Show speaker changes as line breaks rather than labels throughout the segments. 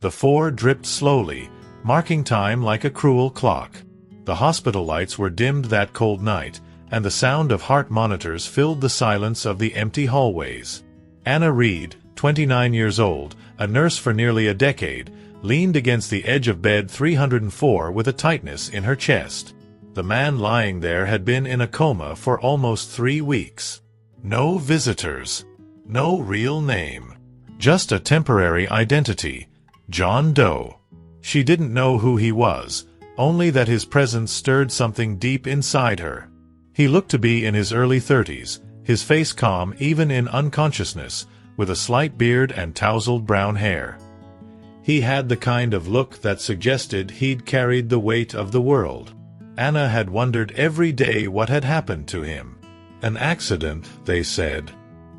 The 4 dripped slowly, marking time like a cruel clock. The hospital lights were dimmed that cold night, and the sound of heart monitors filled the silence of the empty hallways. Anna Reed, 29 years old, a nurse for nearly a decade, leaned against the edge of bed 304 with a tightness in her chest. The man lying there had been in a coma for almost 3 weeks. No visitors. No real name. Just a temporary identity. John Doe. She didn't know who he was, only that his presence stirred something deep inside her. He looked to be in his early 30s, his face calm even in unconsciousness, with a slight beard and tousled brown hair. He had the kind of look that suggested he'd carried the weight of the world. Anna had wondered every day what had happened to him. An accident, they said.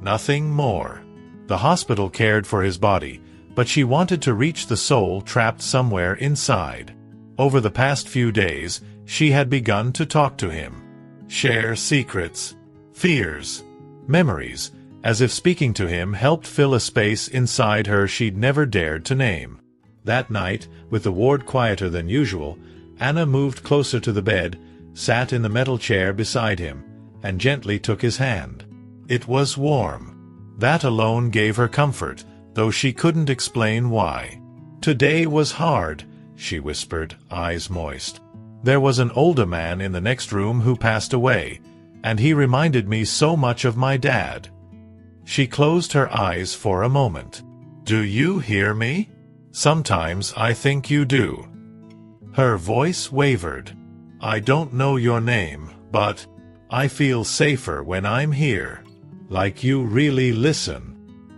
Nothing more. The hospital cared for his body, but she wanted to reach the soul trapped somewhere inside. Over the past few days, she had begun to talk to him. Share secrets, fears, memories, as if speaking to him helped fill a space inside her she'd never dared to name. That night, with the ward quieter than usual, Anna moved closer to the bed, sat in the metal chair beside him, and gently took his hand. It was warm. That alone gave her comfort, though she couldn't explain why. "Today was hard," she whispered, eyes moist. "There was an older man in the next room who passed away, and he reminded me so much of my dad." She closed her eyes for a moment. "Do you hear me? Sometimes I think you do." Her voice wavered. "I don't know your name, but I feel safer when I'm here. Like you really listen."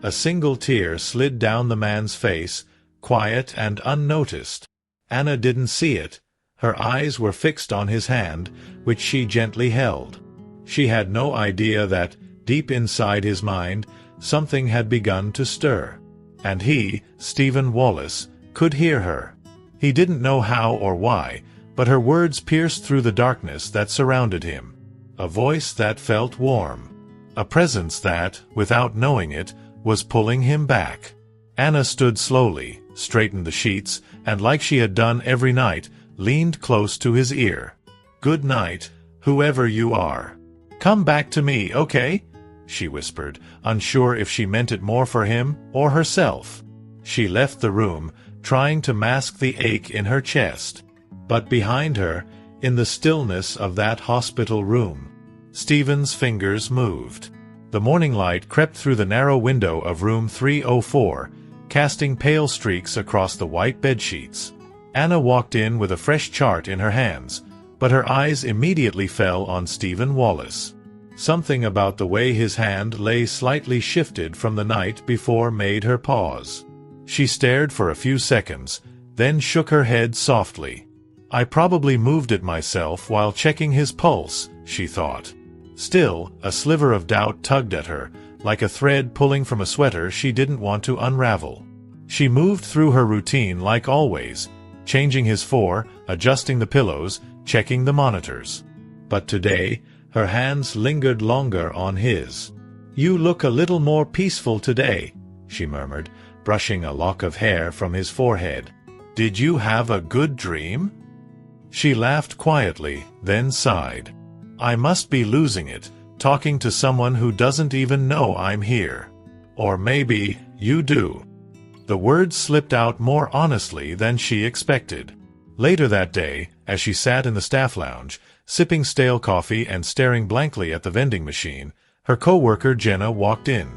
A single tear slid down the man's face, quiet and unnoticed. Anna didn't see it. Her eyes were fixed on his hand, which she gently held. She had no idea that, deep inside his mind, something had begun to stir. And he, Stephen Wallace, could hear her. He didn't know how or why, but her words pierced through the darkness that surrounded him. A voice that felt warm. A presence that, without knowing it, was pulling him back. Anna stood slowly, straightened the sheets, and like she had done every night, leaned close to his ear. "Good night, whoever you are. Come back to me, okay?" she whispered, unsure if she meant it more for him or herself. She left the room, trying to mask the ache in her chest. But behind her, in the stillness of that hospital room, Stephen's fingers moved. The morning light crept through the narrow window of room 304, casting pale streaks across the white bedsheets. Anna walked in with a fresh chart in her hands, but her eyes immediately fell on Stephen Wallace. Something about the way his hand lay slightly shifted from the night before made her pause. She stared for a few seconds, then shook her head softly. "I probably moved it myself while checking his pulse," she thought. Still, a sliver of doubt tugged at her, like a thread pulling from a sweater she didn't want to unravel. She moved through her routine like always, changing his 4, adjusting the pillows, checking the monitors. But today, her hands lingered longer on his. "You look a little more peaceful today," she murmured, brushing a lock of hair from his forehead. "Did you have a good dream?" She laughed quietly, then sighed. "I must be losing it, talking to someone who doesn't even know I'm here. Or maybe you do." The words slipped out more honestly than she expected. Later that day, as she sat in the staff lounge, sipping stale coffee and staring blankly at the vending machine, her coworker Jenna walked in.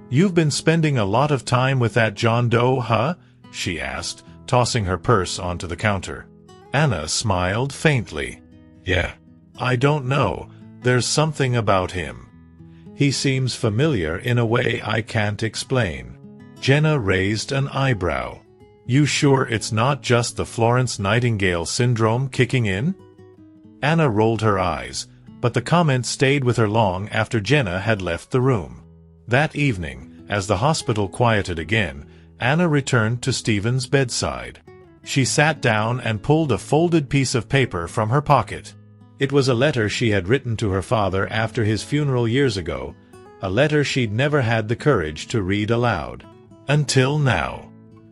"You've been spending a lot of time with that John Doe, huh?" she asked, tossing her purse onto the counter. Anna smiled faintly. "Yeah. I don't know. There's something about him. He seems familiar in a way I can't explain." Jenna raised an eyebrow. "You sure it's not just the Florence Nightingale syndrome kicking in?" Anna rolled her eyes, but the comment stayed with her long after Jenna had left the room. That evening, as the hospital quieted again, Anna returned to Stephen's bedside. She sat down and pulled a folded piece of paper from her pocket. It was a letter she had written to her father after his funeral years ago, a letter she'd never had the courage to read aloud. Until now.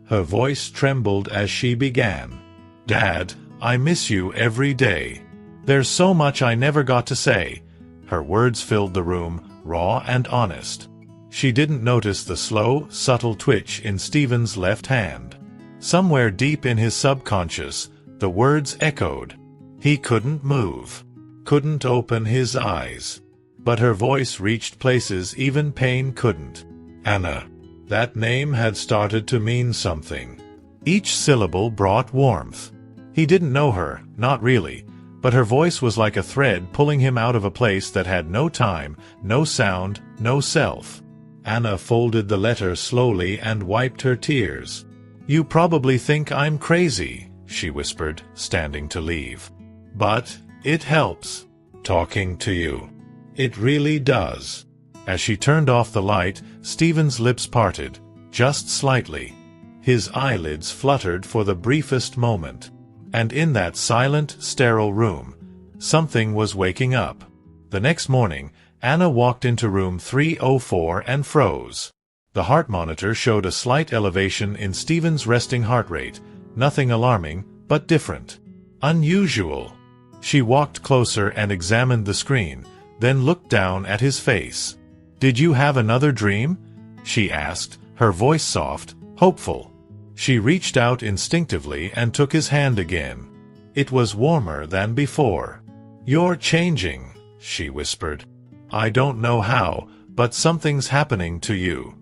Her voice trembled as she began. "Dad, I miss you every day. There's so much I never got to say." Her words filled the room, raw and honest. She didn't notice the slow, subtle twitch in Stephen's left hand. Somewhere deep in his subconscious, the words echoed. He couldn't move, couldn't open his eyes. But her voice reached places even pain couldn't. Anna. That name had started to mean something. Each syllable brought warmth. He didn't know her, not really, but her voice was like a thread pulling him out of a place that had no time, no sound, no self. Anna folded the letter slowly and wiped her tears. "You probably think I'm crazy," she whispered, standing to leave. "But it helps, talking to you. It really does." As she turned off the light, Stephen's lips parted, just slightly. His eyelids fluttered for the briefest moment. And in that silent, sterile room, something was waking up. The next morning, Anna walked into room 304 and froze. The heart monitor showed a slight elevation in Stephen's resting heart rate, nothing alarming, but different. Unusual. She walked closer and examined the screen, then looked down at his face. "Did you have another dream?" she asked, her voice soft, hopeful. She reached out instinctively and took his hand again. It was warmer than before. "You're changing," she whispered. "I don't know how, but something's happening to you."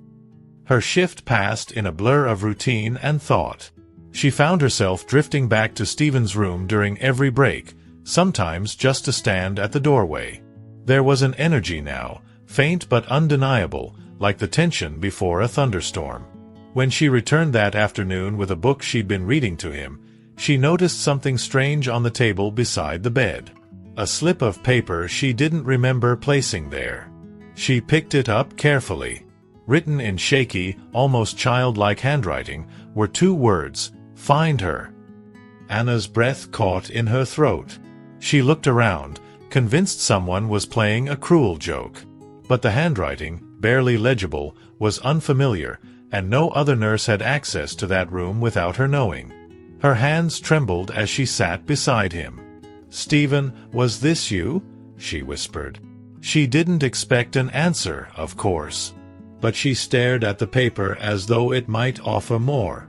Her shift passed in a blur of routine and thought. She found herself drifting back to Stephen's room during every break, sometimes just to stand at the doorway. There was an energy now, faint but undeniable, like the tension before a thunderstorm. When she returned that afternoon with a book she'd been reading to him, she noticed something strange on the table beside the bed. A slip of paper she didn't remember placing there. She picked it up carefully. Written in shaky, almost childlike handwriting, were two words, "Find her." Anna's breath caught in her throat. She looked around, convinced someone was playing a cruel joke. But the handwriting, barely legible, was unfamiliar, and no other nurse had access to that room without her knowing. Her hands trembled as she sat beside him. "Stephen, was this you?" she whispered. She didn't expect an answer, of course. But she stared at the paper as though it might offer more.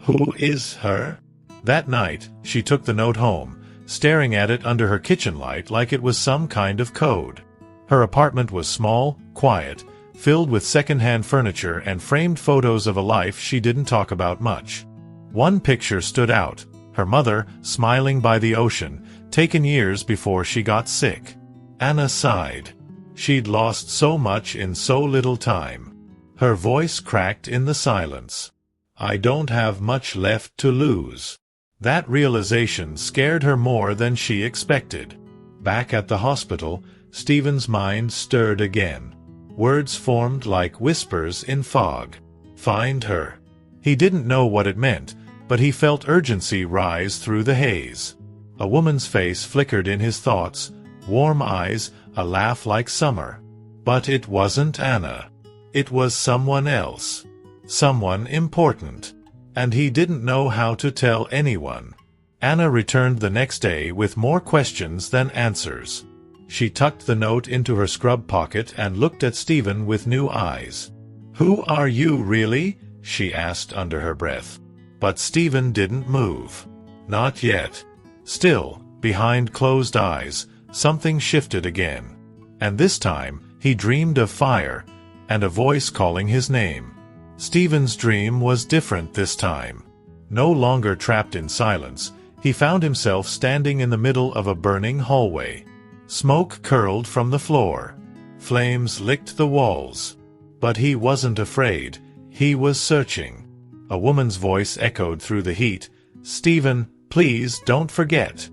"Who is her?" That night, she took the note home, staring at it under her kitchen light like it was some kind of code. Her apartment was small, quiet, filled with second-hand furniture and framed photos of a life she didn't talk about much. One picture stood out, her mother, smiling by the ocean, taken years before she got sick. Anna sighed. She'd lost so much in so little time. Her voice cracked in the silence. "I don't have much left to lose." That realization scared her more than she expected. Back at the hospital, Stephen's mind stirred again. Words formed like whispers in fog. "Find her." He didn't know what it meant, but he felt urgency rise through the haze. A woman's face flickered in his thoughts, warm eyes, a laugh like summer. But it wasn't Anna. It was someone else. Someone important. And he didn't know how to tell anyone. Anna returned the next day with more questions than answers. She tucked the note into her scrub pocket and looked at Stephen with new eyes. "Who are you, really?" she asked under her breath. But Stephen didn't move. Not yet. Still, behind closed eyes, something shifted again. And this time, he dreamed of fire, and a voice calling his name. Stephen's dream was different this time. No longer trapped in silence, he found himself standing in the middle of a burning hallway. Smoke curled from the floor. Flames licked the walls. But he wasn't afraid. He was searching. A woman's voice echoed through the heat. "Stephen, please don't forget."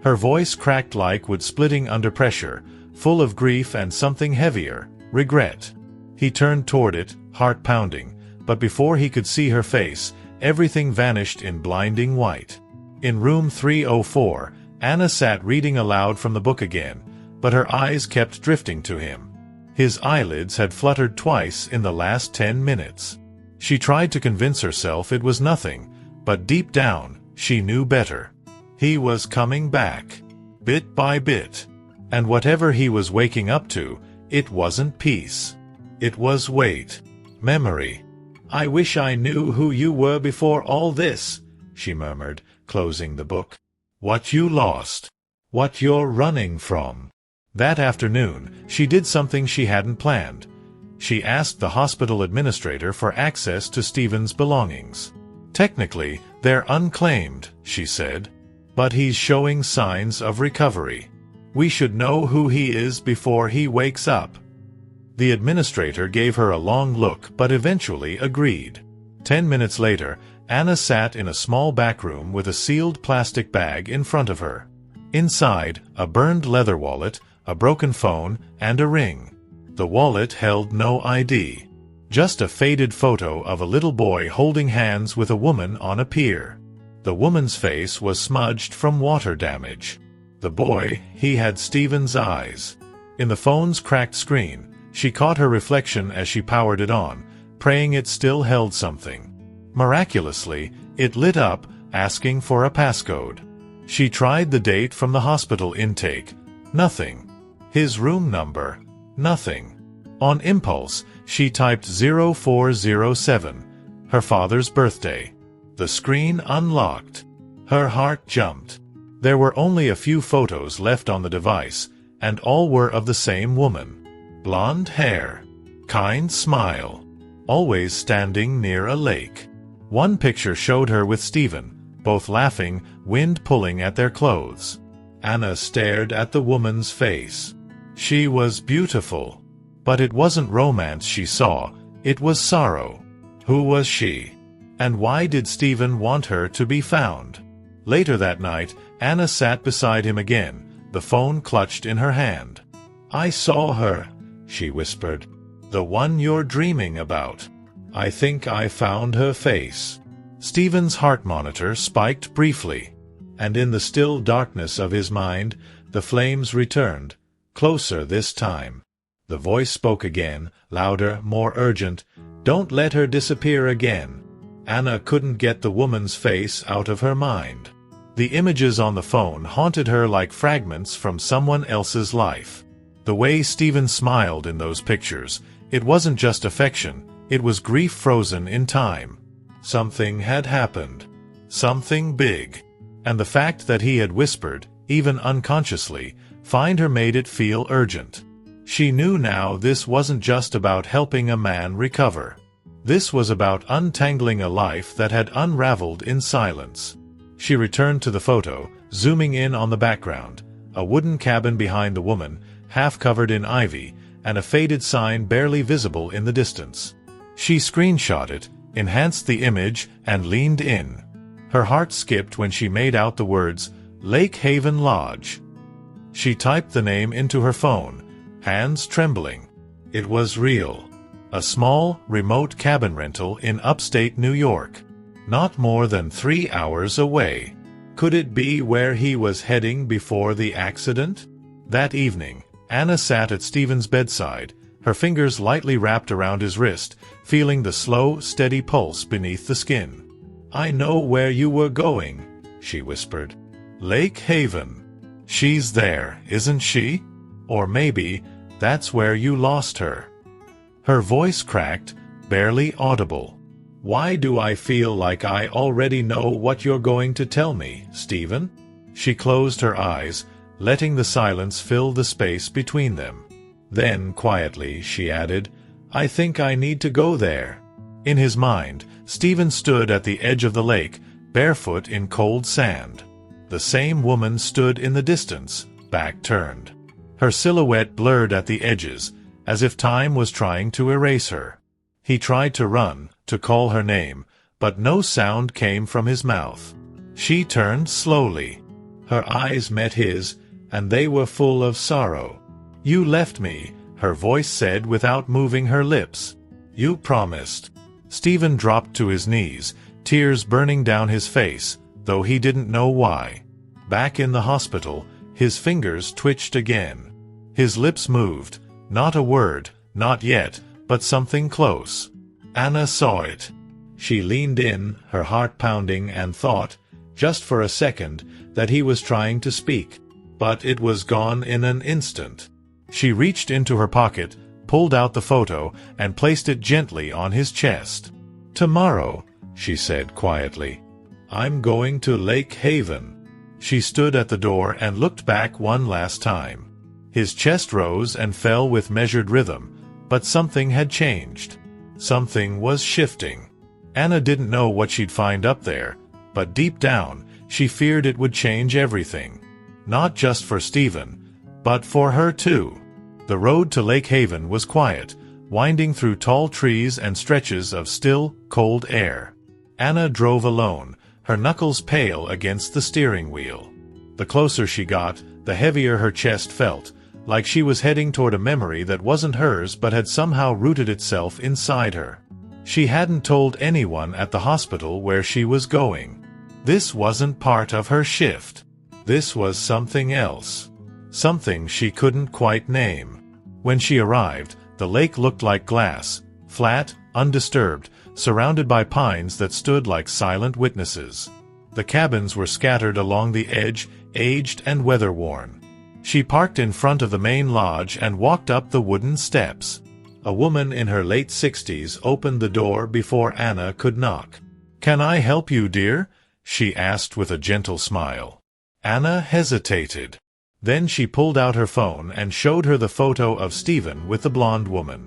Her voice cracked like wood splitting under pressure, full of grief and something heavier, regret. He turned toward it, heart pounding, but before he could see her face, everything vanished in blinding white. In room 304, Anna sat reading aloud from the book again, but her eyes kept drifting to him. His eyelids had fluttered twice in the last 10 minutes. She tried to convince herself it was nothing, but deep down, she knew better. He was coming back, bit by bit. And whatever he was waking up to, it wasn't peace. It was weight, memory. "I wish I knew who you were before all this," she murmured, closing the book. "What you lost. What you're running from." That afternoon, she did something she hadn't planned. She asked the hospital administrator for access to Stephen's belongings. "Technically, they're unclaimed," she said. "But he's showing signs of recovery. We should know who he is before he wakes up." The administrator gave her a long look but eventually agreed. 10 minutes later, Anna sat in a small back room with a sealed plastic bag in front of her. Inside, a burned leather wallet, a broken phone, and a ring. The wallet held no ID. Just a faded photo of a little boy holding hands with a woman on a pier. The woman's face was smudged from water damage. The boy, he had Stephen's eyes. In the phone's cracked screen, she caught her reflection as she powered it on, praying it still held something. Miraculously, it lit up, asking for a passcode. She tried the date from the hospital intake. Nothing. His room number. Nothing. On impulse, she typed 0407, her father's birthday. The screen unlocked. Her heart jumped. There were only a few photos left on the device, and all were of the same woman. Blonde hair. Kind smile. Always standing near a lake. One picture showed her with Stephen, both laughing, wind pulling at their clothes. Anna stared at the woman's face. She was beautiful. But it wasn't romance she saw, it was sorrow. Who was she? And why did Stephen want her to be found? Later that night, Anna sat beside him again, the phone clutched in her hand. "I saw her," she whispered. "The one you're dreaming about. I think I found her face." Stephen's heart monitor spiked briefly, and in the still darkness of his mind, the flames returned, closer this time. The voice spoke again, louder, more urgent. "Don't let her disappear again." Anna couldn't get the woman's face out of her mind. The images on the phone haunted her like fragments from someone else's life. The way Stephen smiled in those pictures, it wasn't just affection, it was grief frozen in time. Something had happened. Something big. And the fact that he had whispered, even unconsciously, "Find her" made it feel urgent. She knew now this wasn't just about helping a man recover. This was about untangling a life that had unraveled in silence. She returned to the photo, zooming in on the background, a wooden cabin behind the woman, half covered in ivy, and a faded sign barely visible in the distance. She screenshot it, enhanced the image, and leaned in. Her heart skipped when she made out the words, "Lake Haven Lodge." She typed the name into her phone, hands trembling. It was real. A small, remote cabin rental in upstate New York. Not more than 3 hours away. Could it be where he was heading before the accident? That evening, Anna sat at Stephen's bedside, her fingers lightly wrapped around his wrist, feeling the slow, steady pulse beneath the skin. "I know where you were going," she whispered. "Lake Haven. She's there, isn't she? Or maybe that's where you lost her." Her voice cracked, barely audible. "Why do I feel like I already know what you're going to tell me, Stephen?" She closed her eyes, letting the silence fill the space between them. Then, quietly, she added, "I think I need to go there." In his mind, Stephen stood at the edge of the lake, barefoot in cold sand. The same woman stood in the distance, back turned. Her silhouette blurred at the edges, as if time was trying to erase her. He tried to run, to call her name, but no sound came from his mouth. She turned slowly. Her eyes met his, and they were full of sorrow. "You left me," her voice said without moving her lips. "You promised." Stephen dropped to his knees, tears burning down his face, though he didn't know why. Back in the hospital, his fingers twitched again. His lips moved, not a word, not yet, but something close. Anna saw it. She leaned in, her heart pounding, and thought, just for a second, that he was trying to speak. But it was gone in an instant. She reached into her pocket, pulled out the photo, and placed it gently on his chest. "Tomorrow," she said quietly, "I'm going to Lake Haven." She stood at the door and looked back one last time. His chest rose and fell with measured rhythm, but something had changed. Something was shifting. Anna didn't know what she'd find up there, but deep down, she feared it would change everything. Not just for Stephen, but for her too. The road to Lake Haven was quiet, winding through tall trees and stretches of still, cold air. Anna drove alone, her knuckles pale against the steering wheel. The closer she got, the heavier her chest felt, like she was heading toward a memory that wasn't hers but had somehow rooted itself inside her. She hadn't told anyone at the hospital where she was going. This wasn't part of her shift. This was something else. Something she couldn't quite name. When she arrived, the lake looked like glass, flat, undisturbed, surrounded by pines that stood like silent witnesses. The cabins were scattered along the edge, aged and weather-worn. She parked in front of the main lodge and walked up the wooden steps. A woman in her late 60s opened the door before Anna could knock. "Can I help you, dear?" she asked with a gentle smile. Anna hesitated. Then she pulled out her phone and showed her the photo of Stephen with the blonde woman.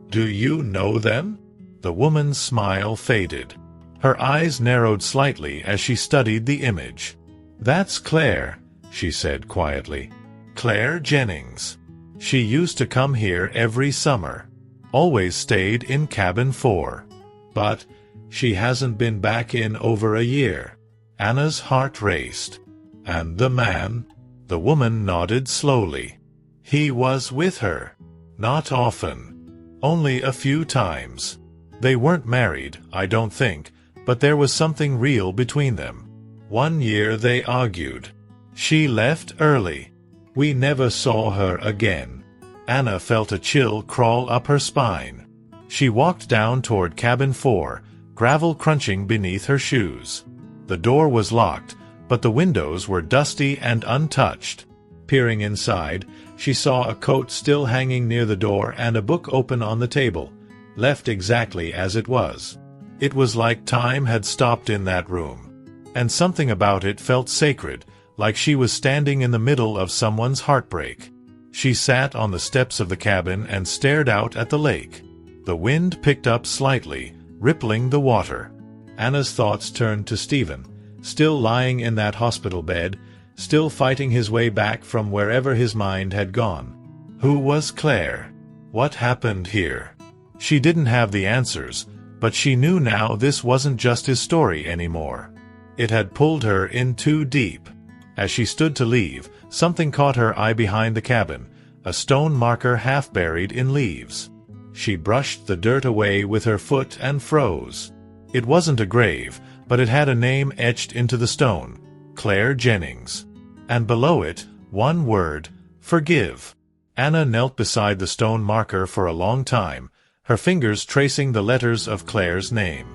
"Do you know them?" The woman's smile faded. Her eyes narrowed slightly as she studied the image. "That's Claire," she said quietly. "Claire Jennings. She used to come here every summer. Always stayed in cabin 4. But she hasn't been back in over a year." Anna's heart raced. "And the man?" The woman nodded slowly. "He was with her. Not often. Only a few times. They weren't married, I don't think, but there was something real between them. One year they argued. She left early. We never saw her again." Anna felt a chill crawl up her spine. She walked down toward cabin 4, gravel crunching beneath her shoes. The door was locked, but the windows were dusty and untouched. Peering inside, she saw a coat still hanging near the door and a book open on the table, left exactly as it was. It was like time had stopped in that room. And something about it felt sacred, like she was standing in the middle of someone's heartbreak. She sat on the steps of the cabin and stared out at the lake. The wind picked up slightly, rippling the water. Anna's thoughts turned to Stephen, still lying in that hospital bed, still fighting his way back from wherever his mind had gone. Who was Claire? What happened here? She didn't have the answers, but she knew now this wasn't just his story anymore. It had pulled her in too deep. As she stood to leave, something caught her eye behind the cabin, a stone marker half buried in leaves. She brushed the dirt away with her foot and froze. It wasn't a grave, but it had a name etched into the stone, Claire Jennings. And below it, one word, forgive. Anna knelt beside the stone marker for a long time, her fingers tracing the letters of Claire's name.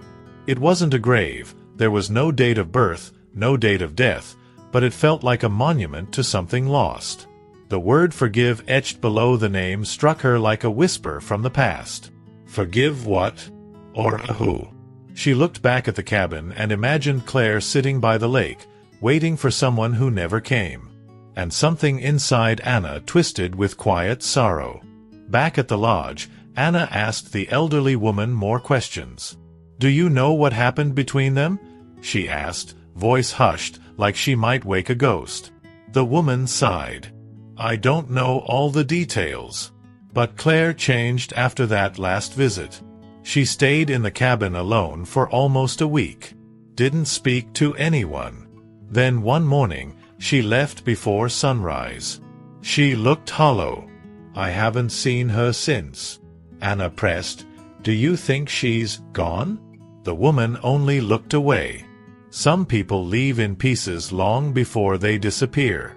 It wasn't a grave, there was no date of birth, no date of death, but it felt like a monument to something lost. The word forgive etched below the name struck her like a whisper from the past. Forgive what? Or who? She looked back at the cabin and imagined Claire sitting by the lake, waiting for someone who never came. And something inside Anna twisted with quiet sorrow. Back at the lodge, Anna asked the elderly woman more questions. "Do you know what happened between them?" she asked, voice hushed, like she might wake a ghost. The woman sighed. "I don't know all the details. But Claire changed after that last visit. She stayed in the cabin alone for almost a week. Didn't speak to anyone. Then one morning, she left before sunrise. She looked hollow. I haven't seen her since." Anna pressed. "Do you think she's gone?" The woman only looked away. Some people leave in pieces long before they disappear.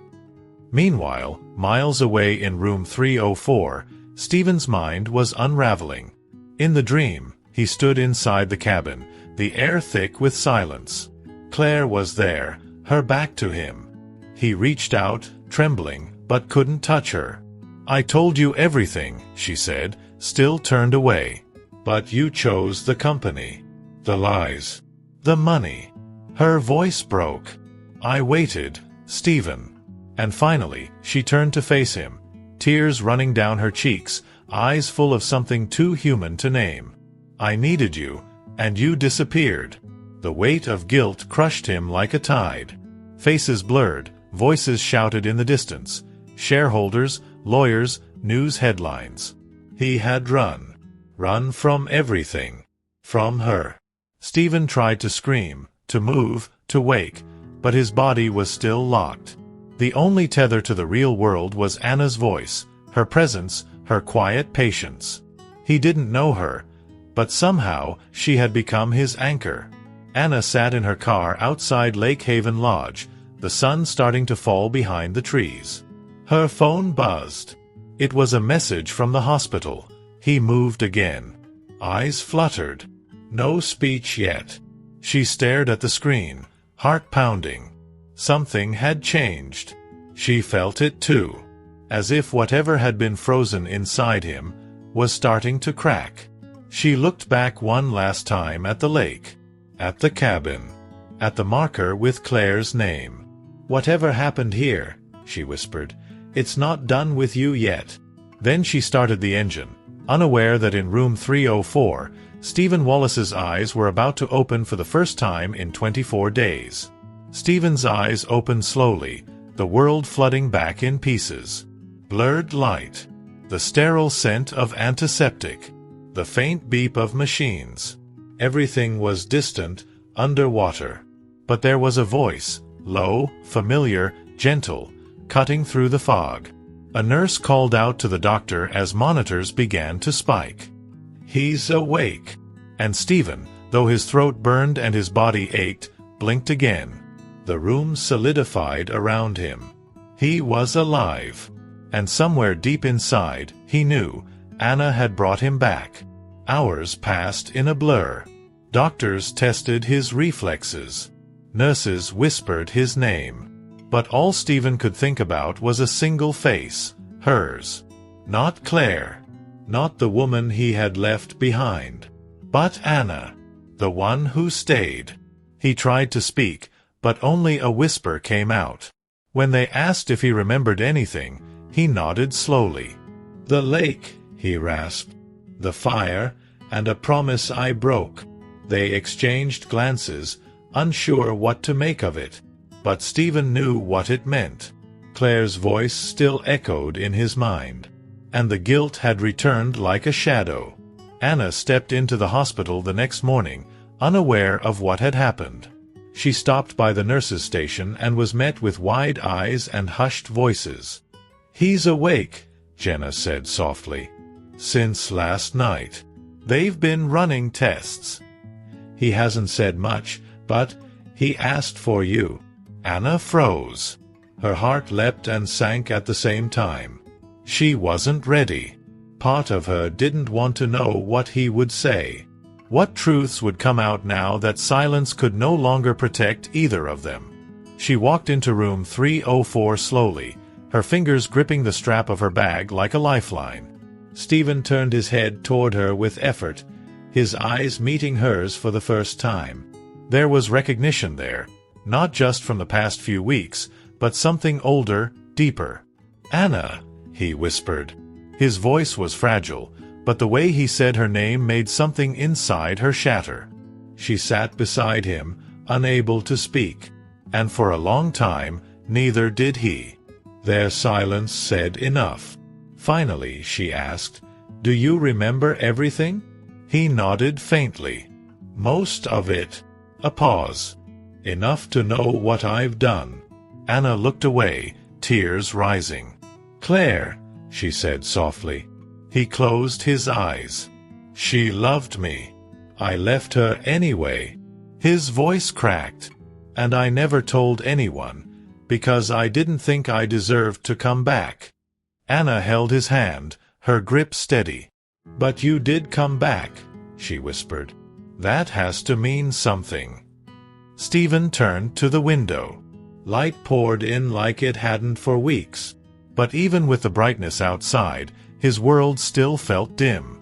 Meanwhile, miles away in room 304, Stephen's mind was unraveling. In the dream, He stood inside the cabin, the air thick with silence. Claire was there, her back to him. He reached out, trembling, but couldn't touch her. "I told you everything," she said, still turned away. "But you chose the company. The lies. The money." Her voice broke. "I waited, Stephen." And finally, she turned to face him, tears running down her cheeks, eyes full of something too human to name. "I needed you, and you disappeared." The weight of guilt crushed him like a tide. Faces blurred, voices shouted in the distance. Shareholders, lawyers, news headlines. He had run. Run from everything. From her. Stephen tried to scream, to move, to wake, but his body was still locked. The only tether to the real world was Anna's voice, her presence, her quiet patience. He didn't know her, but somehow she had become his anchor. Anna sat in her car outside Lake Haven Lodge, the sun starting to fall behind the trees. Her phone buzzed. It was a message from the hospital. He moved again. Eyes fluttered. No speech yet. She stared at the screen, heart pounding. Something had changed. She felt it too, as if whatever had been frozen inside him was starting to crack. She looked back one last time at the lake, at the cabin, at the marker with Claire's name. "Whatever happened here," she whispered, "it's not done with you yet." Then she started the engine, unaware that in room 304, Stephen Wallace's eyes were about to open for the first time in 24 days. Stephen's eyes opened slowly, the world flooding back in pieces. Blurred light. The sterile scent of antiseptic. The faint beep of machines. Everything was distant, underwater. But there was a voice, low, familiar, gentle, cutting through the fog. A nurse called out to the doctor as monitors began to spike. "He's awake." And Stephen, though his throat burned and his body ached, blinked again. The room solidified around him. He was alive. And somewhere deep inside, he knew, Anna had brought him back. Hours passed in a blur. Doctors tested his reflexes. Nurses whispered his name. But all Stephen could think about was a single face, hers. Not Claire. Not the woman he had left behind. But Anna. The one who stayed. He tried to speak, but only a whisper came out. When they asked if he remembered anything, he nodded slowly. "The lake," he rasped. "The fire, and a promise I broke." They exchanged glances, unsure what to make of it. But Stephen knew what it meant. Claire's voice still echoed in his mind. And the guilt had returned like a shadow. Anna stepped into the hospital the next morning, unaware of what had happened. She stopped by the nurse's station and was met with wide eyes and hushed voices. "He's awake," Jenna said softly. "Since last night. They've been running tests. He hasn't said much, but he asked for you." Anna froze. Her heart leapt and sank at the same time. She wasn't ready. Part of her didn't want to know what he would say. What truths would come out now that silence could no longer protect either of them? She walked into room 304 slowly, her fingers gripping the strap of her bag like a lifeline. Stephen turned his head toward her with effort, his eyes meeting hers for the first time. There was recognition there, not just from the past few weeks, but something older, deeper. "Anna," he whispered. His voice was fragile, but the way he said her name made something inside her shatter. She sat beside him, unable to speak, and for a long time, neither did he. Their silence said enough. Finally, she asked, "Do you remember everything?" He nodded faintly. "Most of it." A pause. "Enough to know what I've done." Anna looked away, tears rising. "Claire," she said softly. He closed his eyes. "She loved me. I left her anyway." His voice cracked. "And I never told anyone, because I didn't think I deserved to come back." Anna held his hand, her grip steady. "But you did come back. she whispered. "That has to mean something." Stephen turned to the window. Light poured in like it hadn't for weeks. But even with the brightness outside, his world still felt dim.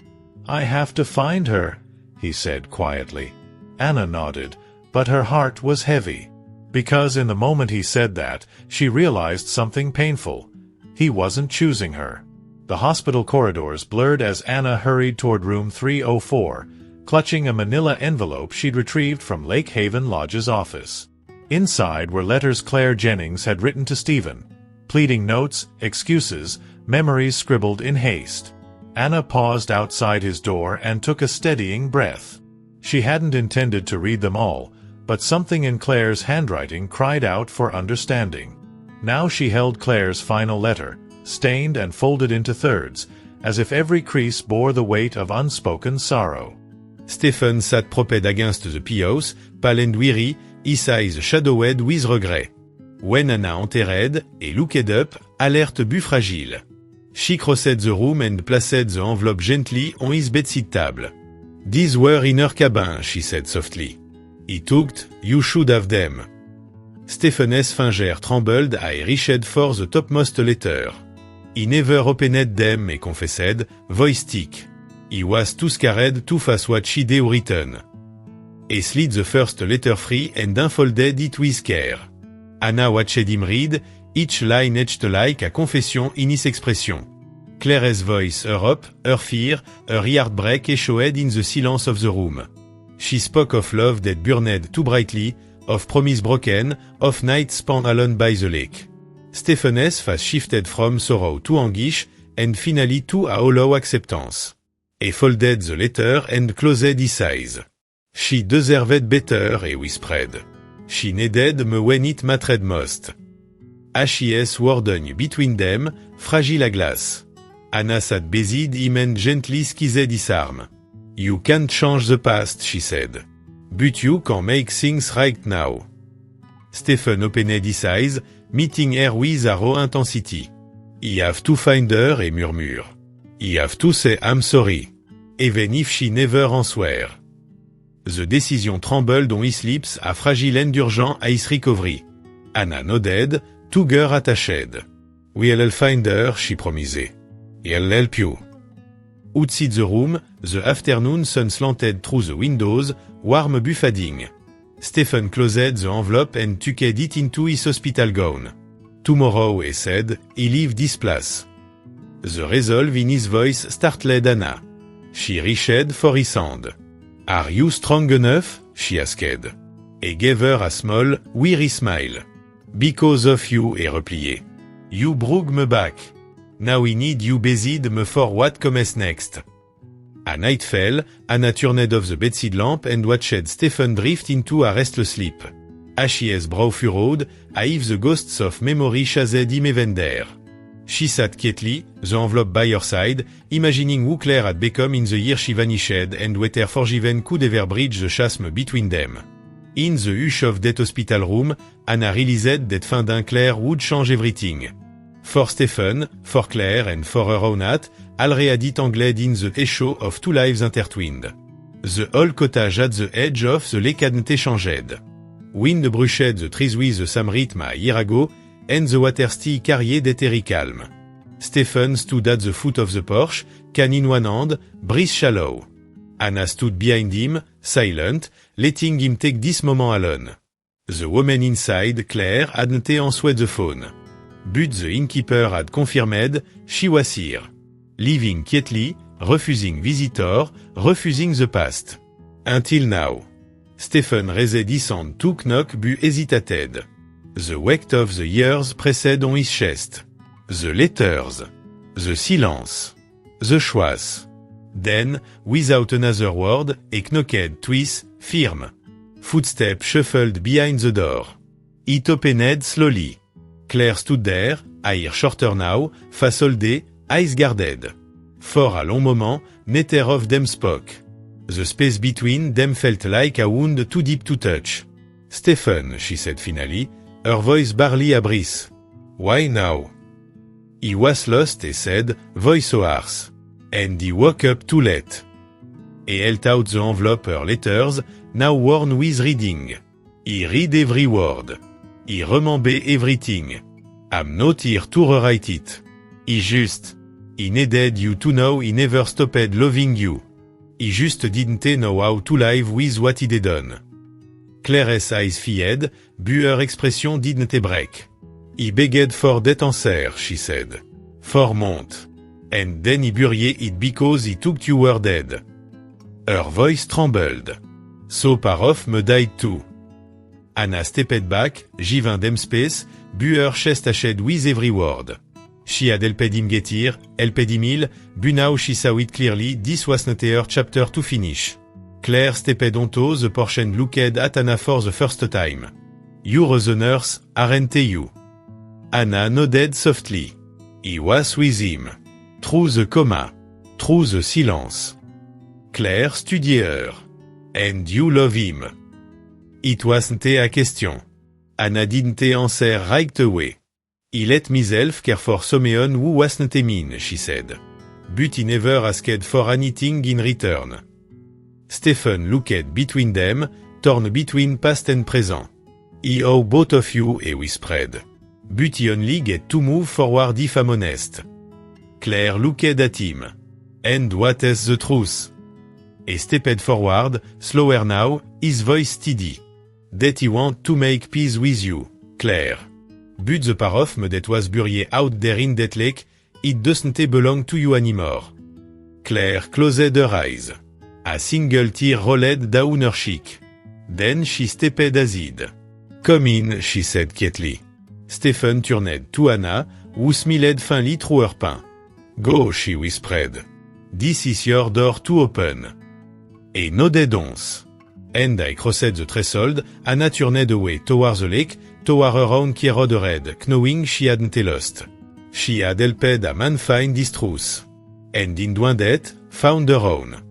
"I have to find her," he said quietly. Anna nodded, but her heart was heavy. Because in the moment he said that, she realized something painful. He wasn't choosing her. The hospital corridors blurred as Anna hurried toward room 304, clutching a manila envelope she'd retrieved from Lake Haven Lodge's office. Inside were letters Claire Jennings had written to Stephen, pleading notes, excuses, memories scribbled in haste. Anna paused outside his door and took a steadying breath. She hadn't intended to read them all, but something in Claire's handwriting cried out for understanding. Now she held Claire's final letter, stained and folded into thirds, as if every crease bore the weight of unspoken sorrow.
Stephen sat proped against the pious, pale and weary, his eyes shadowed with regret. When Anna entered, et looked up, alert but fragile. She crossed the room and placed the envelope gently on his bedside table. "These were in her cabin," she said softly. "He took, you should have them." Stephen's fingers trembled as he reached for the topmost letter. He never opened them, he confessed, voice thick. He was too scared to face what she'd written. He slid the first letter free and unfolded it with care. Anna watched him read, each line etched like a confession in his expression. Claire's voice, her hope, her fear, her heartbreak echoed in the silence of the room. She spoke of love that burned too brightly, of promise broken, of nights spent alone by the lake. Stephen's face shifted from sorrow to anguish, and finally to a hollow acceptance. He folded the letter and closed his eyes. "She deserved better," he whispered. "She needed me when it mattered most." Ashes warden between them, fragile as glass. Anna sat beside him and gently squeezed his arm. "You can't change the past," she said. "But you can make things right now." Stephen opened his eyes, meeting her with a raw intensity. "You have to find her," he murmured. "You have to say I'm sorry. Even if she never answered." The decision trembled on his lips, a fragile and urgent à his recovery. Anna nodded, together attached. "We'll find her," she promised. "I'll help you." Outside the room, the afternoon sun slanted through the windows, warm buffeting. Stephen closed the envelope and tucked it into his hospital gown. "Tomorrow," he said, "he leave this place." The resolve in his voice startled Anna. She reached for his hand. "Are you strong enough?" she asked. He gave her a small, weary smile. "Because of you," he replied. "You brought me back. Now we need you beside me for what comes next." A night fell, Anna turned off the bedside lamp and watched Stephen drift into a restless sleep. His brow furrowed, as if the ghosts of memory chased him even there. She sat quietly, the envelope by her side, imagining who Claire had become in the year she vanished and whether forgiven could ever bridge the chasm between them. In the hush of that hospital room, Anna realized that finding Claire would change everything. For Stephen, for Claire and for her own heart, already tangled in the echo of two lives intertwined. The old cottage at the edge of the lake hadn't changed. Wind brushed the trees with the same rhythm a year ago, and the water still carried that airy calm. Stephen stood at the foot of the porch, can in one hand, breath shallow. Anna stood behind him, silent, letting him take this moment alone. The woman inside, Claire, hadn't answered the phone. But the innkeeper had confirmed she was here. Living quietly, refusing visitor, refusing the past. Until now. Stephen raised his hand to knock but hesitated. The weight of the years pressed on his chest. The letters. The silence. The choice. Then, without another word, he knocked twice, firm. Footsteps shuffled behind the door. It opened slowly. Claire stood there, hair shorter now, face holded, eyes guarded. For a long moment, neither of them spoke. The space between them felt like a wound too deep to touch. "Stephen," she said finally, her voice barely a breath. "Why now?" "He was lost," he said, voice so hoarse. "And he woke up too late." e held out the envelope her letters, now worn with reading. I read every word. I remember everything. I'm not here to rewrite it. I just. I needed you to know I never stopped loving you. I just didn't know how to live with what I done. Claire's eyes filled, but her expression didn't break. I begged for that answer, she said. For months. And then I buried it because I thought you were dead. Her voice trembled. So part of me died too. Anna stepped back, given them space, but her chest ached with every word. She had helped him get here, helped him heal, but now she saw it clearly, this was not her chapter to finish. Claire stepped onto the porch and looked at Anna for the first time. You're the nurse, aren't you? Anna nodded softly. He was with him. Through the coma. Through the silence. Claire studied her. And you love him. It wasn't a question. Anna didn't answer right away. I let myself care for someone who wasn't mean, she said. But I never asked for anything in return. Stephen looked between them, torn between past and present. I owe both of you, he whispered. But I only get to move forward if I'm honest. Claire looked at him. And what is the truth? He stepped forward, slower now, his voice steady. That I want to make peace with you, Claire. But the part of me that was buried out there in that lake, it doesn't belong to you anymore. Claire closed her eyes. A single tear rolled down her cheek. Then she stepped aside. Come in, she said quietly. Stephen turned to Anna, who smiled faintly through her pain. Go, she whispered. This is your door to open. He nodded once. And I crossed the threshold, Anna turned away towards the lake, toward her own Kierod red, knowing she hadn't lost. She had helped a man find his truth. And in doing that, found her own.